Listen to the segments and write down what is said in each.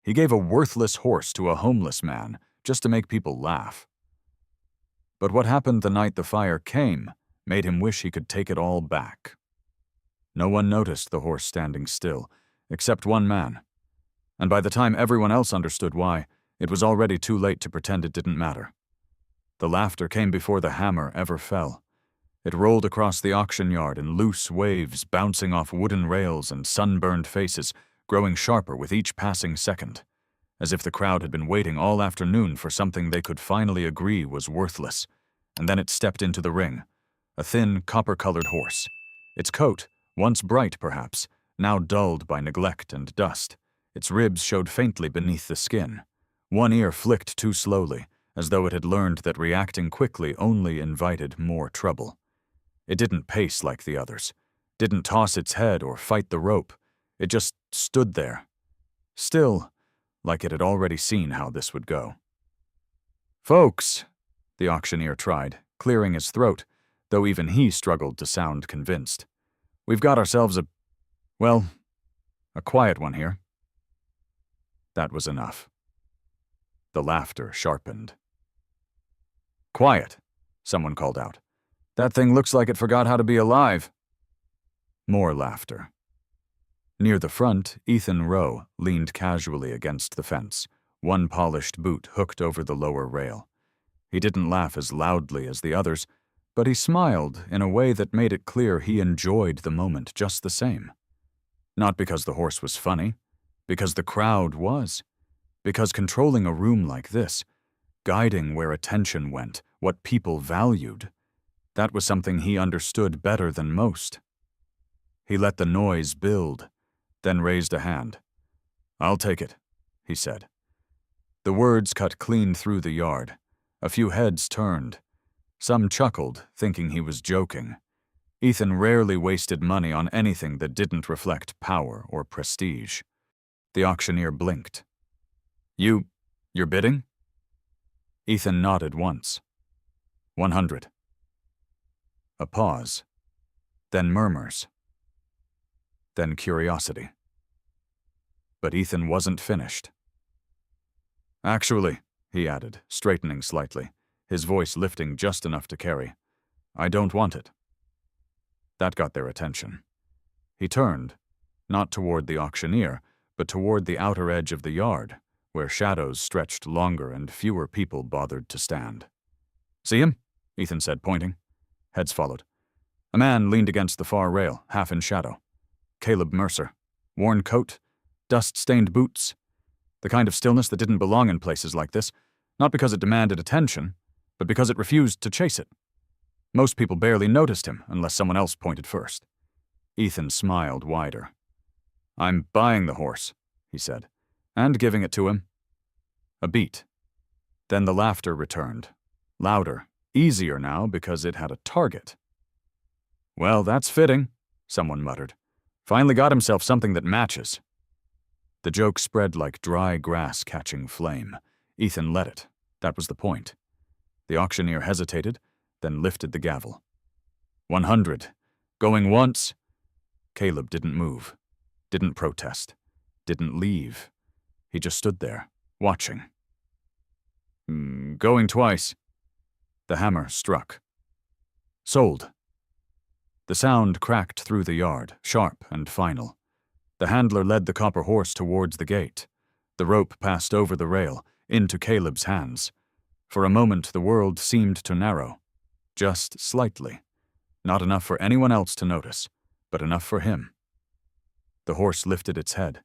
He gave a worthless horse to a homeless man just to make people laugh. But what happened the night the fire came made him wish he could take it all back. No one noticed the horse standing still, except one man. And by the time everyone else understood why, it was already too late to pretend it didn't matter. The laughter came before the hammer ever fell. It rolled across the auction yard in loose waves, bouncing off wooden rails and sunburned faces, growing sharper with each passing second, as if the crowd had been waiting all afternoon for something they could finally agree was worthless. And then it stepped into the ring, a thin, copper-colored horse. Its coat, once bright perhaps, now dulled by neglect and dust. Its ribs showed faintly beneath the skin. One ear flicked too slowly, as though it had learned that reacting quickly only invited more trouble. It didn't pace like the others, didn't toss its head or fight the rope. It just stood there, still, like it had already seen how this would go. "Folks," the auctioneer tried, clearing his throat, though even he struggled to sound convinced. "We've got ourselves a quiet one here." That was enough. The laughter sharpened. "Quiet," someone called out. "That thing looks like it forgot how to be alive." More laughter. Near the front, Ethan Rowe leaned casually against the fence, one polished boot hooked over the lower rail. He didn't laugh as loudly as the others, but he smiled in a way that made it clear he enjoyed the moment just the same. Not because the horse was funny, because the crowd was. Because controlling a room like this, guiding where attention went, what people valued, that was something he understood better than most. He let the noise build, then raised a hand. "I'll take it," he said. The words cut clean through the yard. A few heads turned. Some chuckled, thinking he was joking. Ethan rarely wasted money on anything that didn't reflect power or prestige. The auctioneer blinked. You're bidding?" Ethan nodded once. 100. A pause. Then murmurs. Then curiosity. But Ethan wasn't finished. "Actually," he added, straightening slightly, his voice lifting just enough to carry, "I don't want it." That got their attention. He turned, not toward the auctioneer, but toward the outer edge of the yard, where shadows stretched longer and fewer people bothered to stand. "See him?" Ethan said, pointing. Heads followed. A man leaned against the far rail, half in shadow. Caleb Mercer. Worn coat, dust-stained boots. The kind of stillness that didn't belong in places like this, not because it demanded attention, but because it refused to chase it. Most people barely noticed him unless someone else pointed first. Ethan smiled wider. "I'm buying the horse," he said, "and giving it to him." A beat. Then the laughter returned. Louder, easier now because it had a target. "Well, that's fitting," someone muttered. "Finally got himself something that matches." The joke spread like dry grass catching flame. Ethan let it. That was the point. The auctioneer hesitated, then lifted the gavel. 100. Going once. Caleb didn't move, didn't protest, didn't leave. He just stood there, watching. Going twice." The hammer struck. "Sold." The sound cracked through the yard, sharp and final. The handler led the copper horse towards the gate. The rope passed over the rail, into Caleb's hands. For a moment the world seemed to narrow. Just slightly. Not enough for anyone else to notice, but enough for him. The horse lifted its head.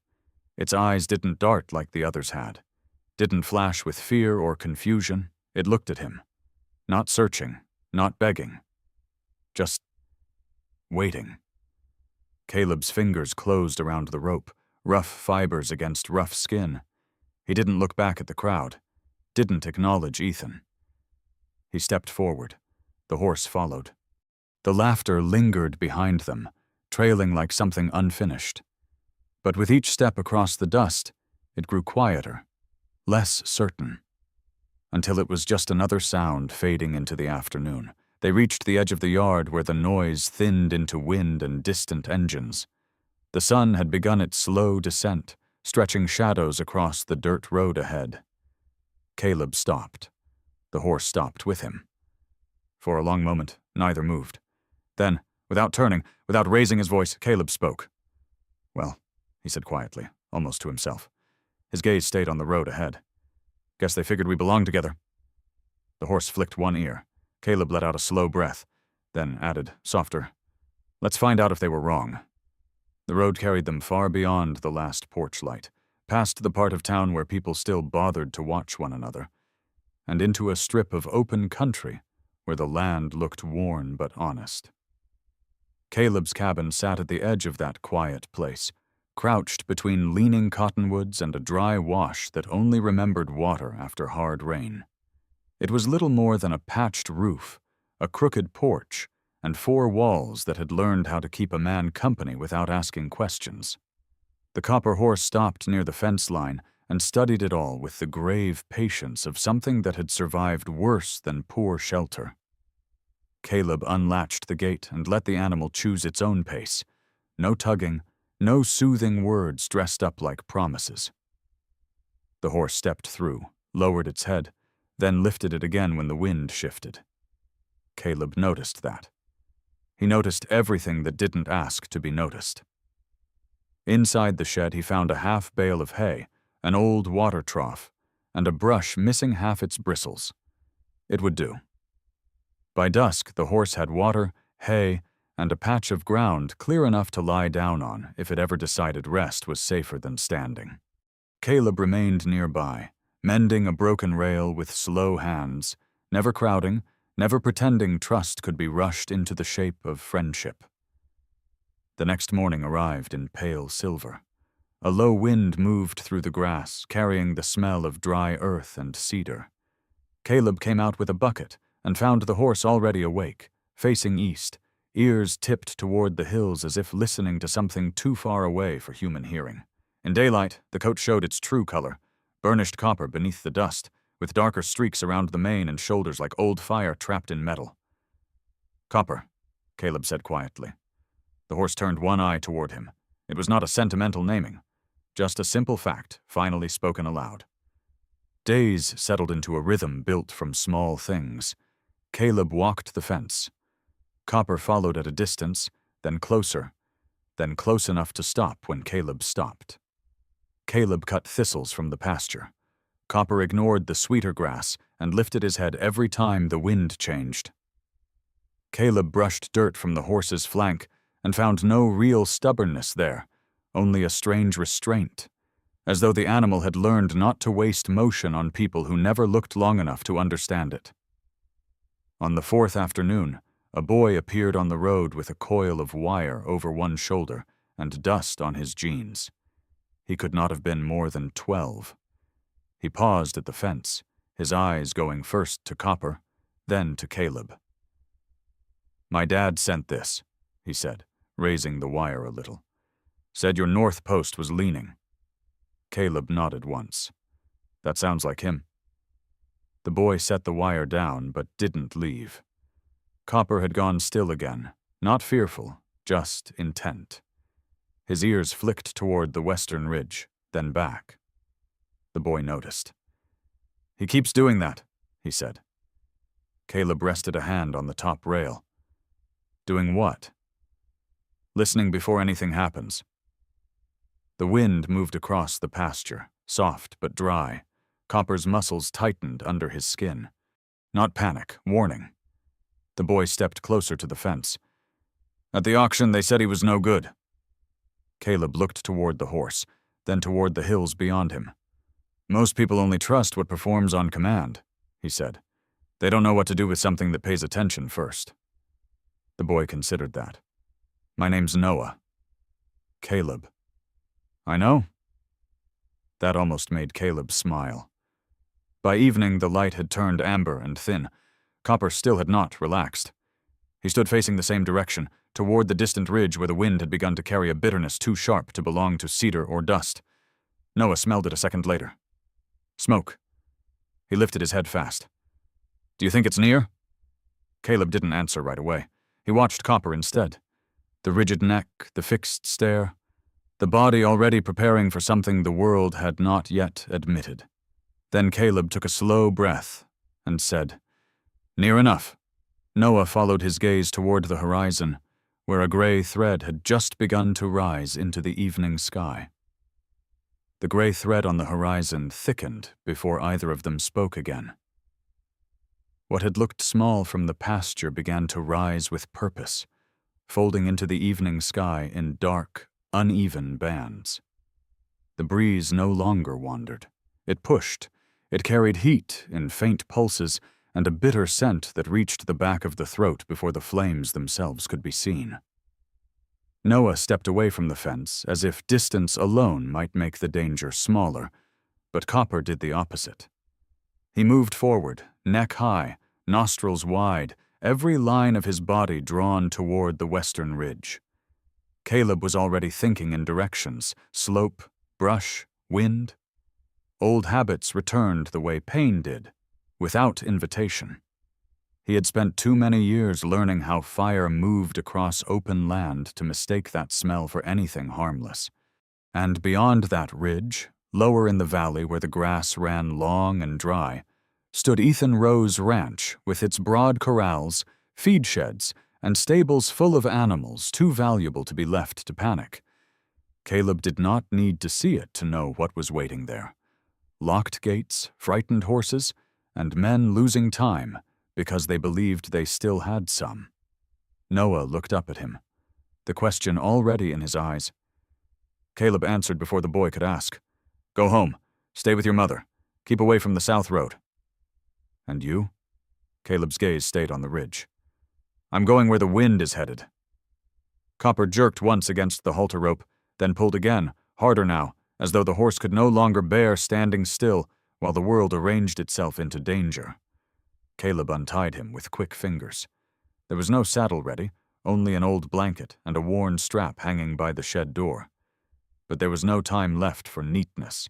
Its eyes didn't dart like the others had. Didn't flash with fear or confusion. It looked at him. Not searching, not begging. Just waiting. Caleb's fingers closed around the rope, rough fibers against rough skin. He didn't look back at the crowd. Didn't acknowledge Ethan. He stepped forward. The horse followed. The laughter lingered behind them, trailing like something unfinished. But with each step across the dust, it grew quieter, less certain. Until it was just another sound fading into the afternoon. They reached the edge of the yard where the noise thinned into wind and distant engines. The sun had begun its slow descent, stretching shadows across the dirt road ahead. Caleb stopped. The horse stopped with him. For a long moment, neither moved. Then, without turning, without raising his voice, Caleb spoke. "Well," he said quietly, almost to himself. His gaze stayed on the road ahead. "Guess they figured we belonged together." The horse flicked one ear. Caleb let out a slow breath, then added, softer, "Let's find out if they were wrong." The road carried them far beyond the last porch light, past the part of town where people still bothered to watch one another, and into a strip of open country where the land looked worn but honest. Caleb's cabin sat at the edge of that quiet place, crouched between leaning cottonwoods and a dry wash that only remembered water after hard rain. It was little more than a patched roof, a crooked porch, and 4 walls that had learned how to keep a man company without asking questions. The copper horse stopped near the fence line and studied it all with the grave patience of something that had survived worse than poor shelter. Caleb unlatched the gate and let the animal choose its own pace. No tugging, no soothing words dressed up like promises. The horse stepped through, lowered its head, then lifted it again when the wind shifted. Caleb noticed that. He noticed everything that didn't ask to be noticed. Inside the shed he found a half bale of hay, an old water trough, and a brush missing half its bristles. It would do. By dusk, the horse had water, hay, and a patch of ground clear enough to lie down on if it ever decided rest was safer than standing. Caleb remained nearby, mending a broken rail with slow hands, never crowding, never pretending trust could be rushed into the shape of friendship. The next morning arrived in pale silver. A low wind moved through the grass, carrying the smell of dry earth and cedar. Caleb came out with a bucket and found the horse already awake, facing east, ears tipped toward the hills as if listening to something too far away for human hearing. In daylight, the coat showed its true color, burnished copper beneath the dust, with darker streaks around the mane and shoulders like old fire trapped in metal. "Copper," Caleb said quietly. The horse turned one eye toward him. It was not a sentimental naming, just a simple fact, finally spoken aloud. Days settled into a rhythm built from small things. Caleb walked the fence. Copper followed at a distance, then close enough to stop when Caleb stopped. Caleb cut thistles from the pasture. Copper ignored the sweeter grass and lifted his head every time the wind changed. Caleb brushed dirt from the horse's flank and found no real stubbornness there, only a strange restraint, as though the animal had learned not to waste motion on people who never looked long enough to understand it. On the 4th afternoon, a boy appeared on the road with a coil of wire over one shoulder and dust on his jeans. He could not have been more than 12. He paused at the fence, his eyes going first to Copper, then to Caleb. "My dad sent this," he said, raising the wire a little. "Said your north post was leaning." Caleb nodded once. "That sounds like him." The boy set the wire down, but didn't leave. Copper had gone still again, not fearful, just intent. His ears flicked toward the western ridge, then back. The boy noticed. "He keeps doing that," he said. Caleb rested a hand on the top rail. "Doing what?" "Listening before anything happens." The wind moved across the pasture, soft but dry. Copper's muscles tightened under his skin. Not panic, warning. The boy stepped closer to the fence. "At the auction, they said he was no good." Caleb looked toward the horse, then toward the hills beyond him. "Most people only trust what performs on command," he said. "They don't know what to do with something that pays attention first." The boy considered that. "My name's Noah." "Caleb." "I know." That almost made Caleb smile. By evening, the light had turned amber and thin. Copper still had not relaxed. He stood facing the same direction, toward the distant ridge where the wind had begun to carry a bitterness too sharp to belong to cedar or dust. Noah smelled it a second later. "Smoke." He lifted his head fast. "Do you think it's near?" Caleb didn't answer right away. He watched Copper instead. The rigid neck, the fixed stare. the body already preparing for something the world had not yet admitted. Then Caleb took a slow breath and said, "Near enough." Noah followed his gaze toward the horizon, where a gray thread had just begun to rise into the evening sky. The gray thread on the horizon thickened before either of them spoke again. What had looked small from the pasture began to rise with purpose, folding into the evening sky in dark, uneven bands. The breeze no longer wandered. It pushed. It carried heat in faint pulses and a bitter scent that reached the back of the throat before the flames themselves could be seen. Noah stepped away from the fence as if distance alone might make the danger smaller, but Copper did the opposite. He moved forward, neck high, nostrils wide, every line of his body drawn toward the western ridge. Caleb was already thinking in directions: slope, brush, wind. Old habits returned the way pain did, without invitation. He had spent too many years learning how fire moved across open land to mistake that smell for anything harmless. And beyond that ridge, lower in the valley where the grass ran long and dry, stood Ethan Rowe's ranch with its broad corrals, feed sheds, and stables full of animals too valuable to be left to panic. Caleb did not need to see it to know what was waiting there. Locked gates, frightened horses, and men losing time because they believed they still had some. Noah looked up at him, the question already in his eyes. Caleb answered before the boy could ask. "Go home. Stay with your mother. Keep away from the south road." "And you?" Caleb's gaze stayed on the ridge. "I'm going where the wind is headed." Copper jerked once against the halter rope, then pulled again, harder now, as though the horse could no longer bear standing still while the world arranged itself into danger. Caleb untied him with quick fingers. There was no saddle ready, only an old blanket and a worn strap hanging by the shed door. But there was no time left for neatness.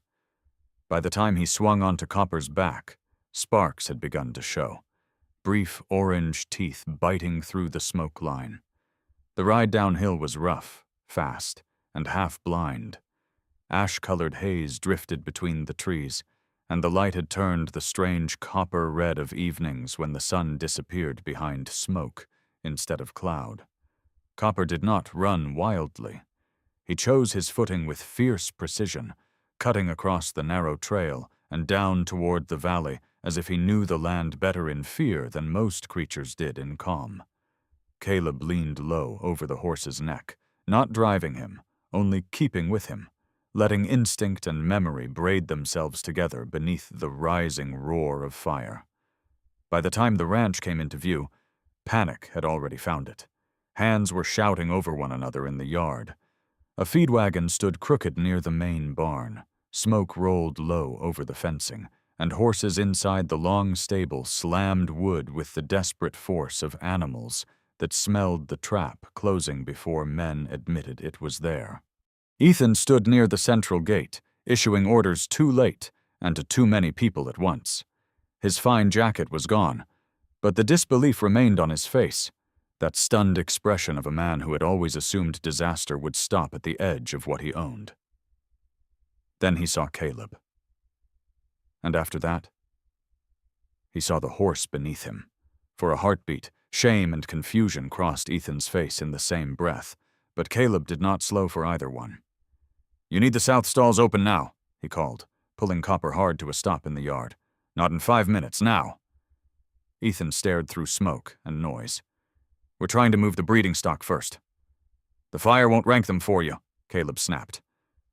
By the time he swung onto Copper's back, sparks had begun to show, brief orange teeth biting through the smoke line. The ride downhill was rough, fast, and half-blind. Ash-colored haze drifted between the trees, and the light had turned the strange copper red of evenings when the sun disappeared behind smoke instead of cloud. Copper did not run wildly. He chose his footing with fierce precision, cutting across the narrow trail and down toward the valley as if he knew the land better in fear than most creatures did in calm. Caleb leaned low over the horse's neck, not driving him, only keeping with him, letting instinct and memory braid themselves together beneath the rising roar of fire. By the time the ranch came into view, panic had already found it. Hands were shouting over one another in the yard. A feed wagon stood crooked near the main barn. Smoke rolled low over the fencing, and horses inside the long stable slammed wood with the desperate force of animals that smelled the trap closing before men admitted it was there. Ethan stood near the central gate, issuing orders too late and to too many people at once. His fine jacket was gone, but the disbelief remained on his face, that stunned expression of a man who had always assumed disaster would stop at the edge of what he owned. Then he saw Caleb. And after that, he saw the horse beneath him. For a heartbeat, shame and confusion crossed Ethan's face in the same breath, but Caleb did not slow for either one. "You need the south stalls open now," he called, pulling Copper hard to a stop in the yard. "Not in 5 minutes, now." Ethan stared through smoke and noise. "We're trying to move the breeding stock first." "The fire won't rank them for you," Caleb snapped.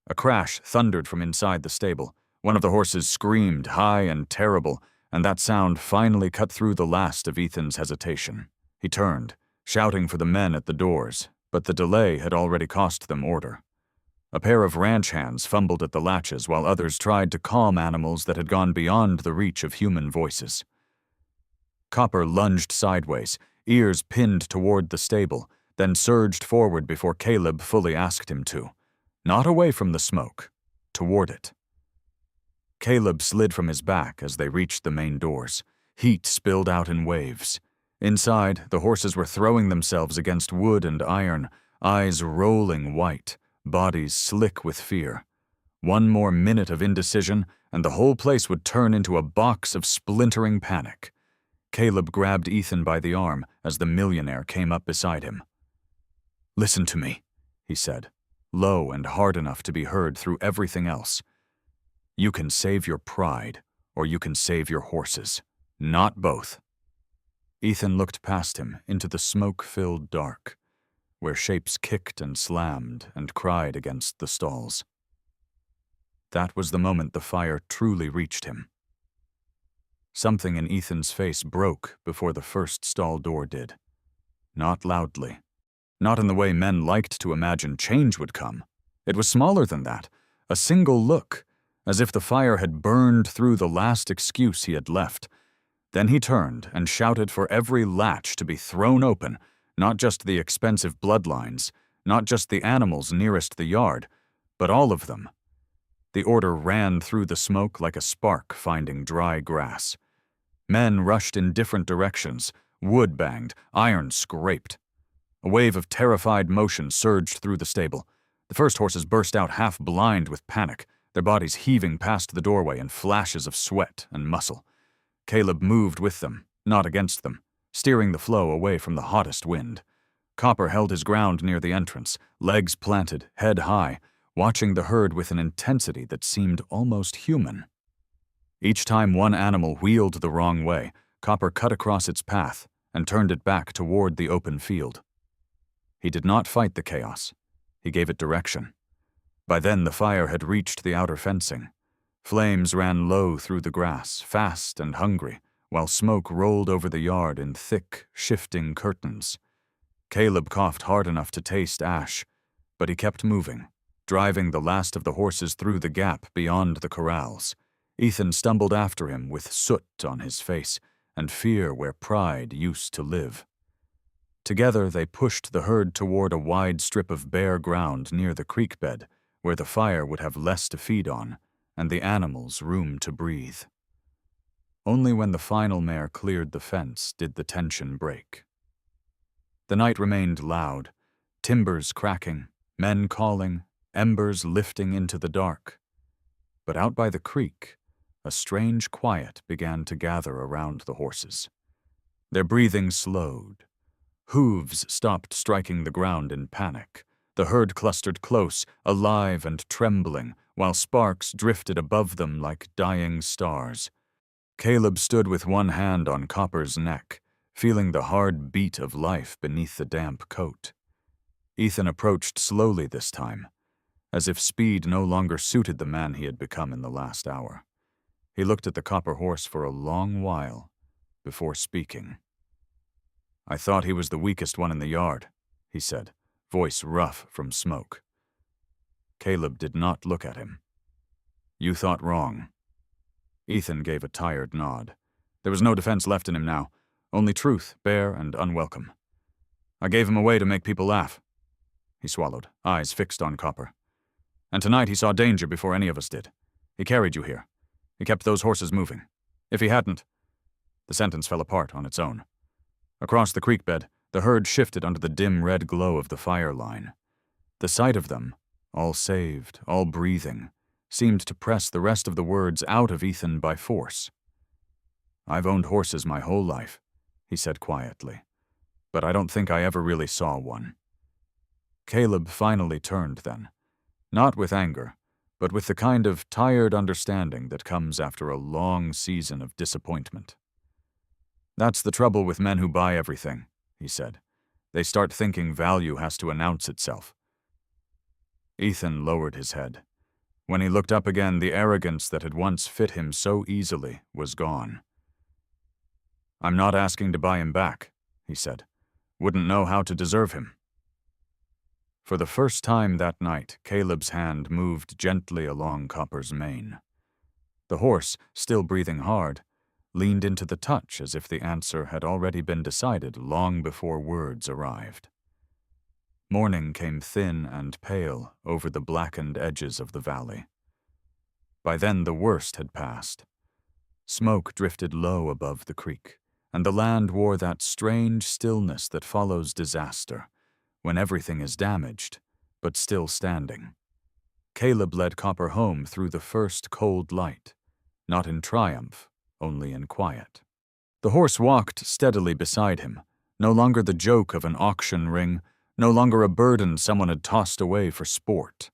A crash thundered from inside the stable. One of the horses screamed, high and terrible, and that sound finally cut through the last of Ethan's hesitation. He turned, shouting for the men at the doors, but the delay had already cost them order. A pair of ranch hands fumbled at the latches while others tried to calm animals that had gone beyond the reach of human voices. Copper lunged sideways, ears pinned toward the stable, then surged forward before Caleb fully asked him to. Not away from the smoke, toward it. Caleb slid from his back as they reached the main doors. Heat spilled out in waves. Inside, the horses were throwing themselves against wood and iron, eyes rolling white, bodies slick with fear. One more minute of indecision, and the whole place would turn into a box of splintering panic. Caleb grabbed Ethan by the arm as the millionaire came up beside him. "Listen to me," he said, low and hard enough to be heard through everything else. "You can save your pride, or you can save your horses. Not both." Ethan looked past him into the smoke-filled dark, where shapes kicked and slammed and cried against the stalls. That was the moment the fire truly reached him. Something in Ethan's face broke before the first stall door did. Not loudly. Not in the way men liked to imagine change would come. It was smaller than that, a single look, as if the fire had burned through the last excuse he had left. Then he turned and shouted for every latch to be thrown open, not just the expensive bloodlines, not just the animals nearest the yard, but all of them. The order ran through the smoke like a spark finding dry grass. Men rushed in different directions, wood banged, iron scraped. A wave of terrified motion surged through the stable. The first horses burst out half blind with panic, their bodies heaving past the doorway in flashes of sweat and muscle. Caleb moved with them, not against them, steering the flow away from the hottest wind. Copper held his ground near the entrance, legs planted, head high, watching the herd with an intensity that seemed almost human. Each time one animal wheeled the wrong way, Copper cut across its path and turned it back toward the open field. He did not fight the chaos. He gave it direction. By then the fire had reached the outer fencing. Flames ran low through the grass, fast and hungry, while smoke rolled over the yard in thick, shifting curtains. Caleb coughed hard enough to taste ash, but he kept moving, driving the last of the horses through the gap beyond the corrals. Ethan stumbled after him with soot on his face and fear where pride used to live. Together they pushed the herd toward a wide strip of bare ground near the creek bed, where the fire would have less to feed on, and the animals room to breathe. Only when the final mare cleared the fence did the tension break. The night remained loud, timbers cracking, men calling, embers lifting into the dark. But out by the creek, a strange quiet began to gather around the horses. Their breathing slowed. Hooves stopped striking the ground in panic. The herd clustered close, alive and trembling, while sparks drifted above them like dying stars. Caleb stood with one hand on Copper's neck, feeling the hard beat of life beneath the damp coat. Ethan approached slowly this time, as if speed no longer suited the man he had become in the last hour. He looked at the Copper horse for a long while before speaking. "I thought he was the weakest one in the yard," he said, voice rough from smoke. Caleb did not look at him. "You thought wrong." Ethan gave a tired nod. There was no defense left in him now, only truth, bare and unwelcome. "I gave him away to make people laugh." He swallowed, eyes fixed on Copper. "And tonight he saw danger before any of us did. He carried you here. He kept those horses moving. If he hadn't—" The sentence fell apart on its own. Across the creek bed, the herd shifted under the dim red glow of the fire line. The sight of them, all saved, all breathing, seemed to press the rest of the words out of Ethan by force. "I've owned horses my whole life," he said quietly, "but I don't think I ever really saw one." Caleb finally turned then, not with anger, but with the kind of tired understanding that comes after a long season of disappointment. "That's the trouble with men who buy everything," he said. "They start thinking value has to announce itself." Ethan lowered his head. When he looked up again, the arrogance that had once fit him so easily was gone. "I'm not asking to buy him back," he said. "Wouldn't know how to deserve him." For the first time that night, Caleb's hand moved gently along Copper's mane. The horse, still breathing hard, leaned into the touch as if the answer had already been decided long before words arrived. Morning came thin and pale over the blackened edges of the valley. By then the worst had passed. Smoke drifted low above the creek, and the land wore that strange stillness that follows disaster, when everything is damaged, but still standing. Caleb led Copper home through the first cold light, not in triumph, only in quiet. The horse walked steadily beside him, no longer the joke of an auction ring, no longer a burden someone had tossed away for sport.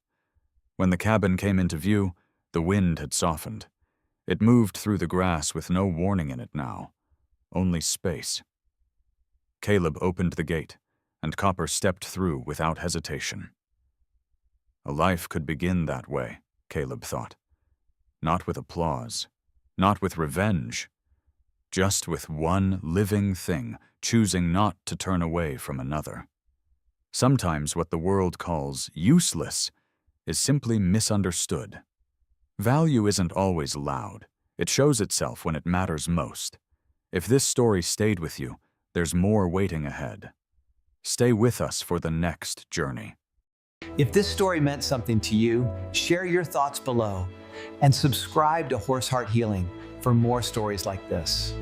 When the cabin came into view, the wind had softened. It moved through the grass with no warning in it now, only space. Caleb opened the gate, and Copper stepped through without hesitation. A life could begin that way, Caleb thought. Not with applause, not with revenge, just with one living thing choosing not to turn away from another. Sometimes what the world calls useless is simply misunderstood. Value isn't always loud. It shows itself when it matters most. If this story stayed with you, there's more waiting ahead. Stay with us for the next journey. If this story meant something to you, share your thoughts below and subscribe to Horse Heart Healing for more stories like this.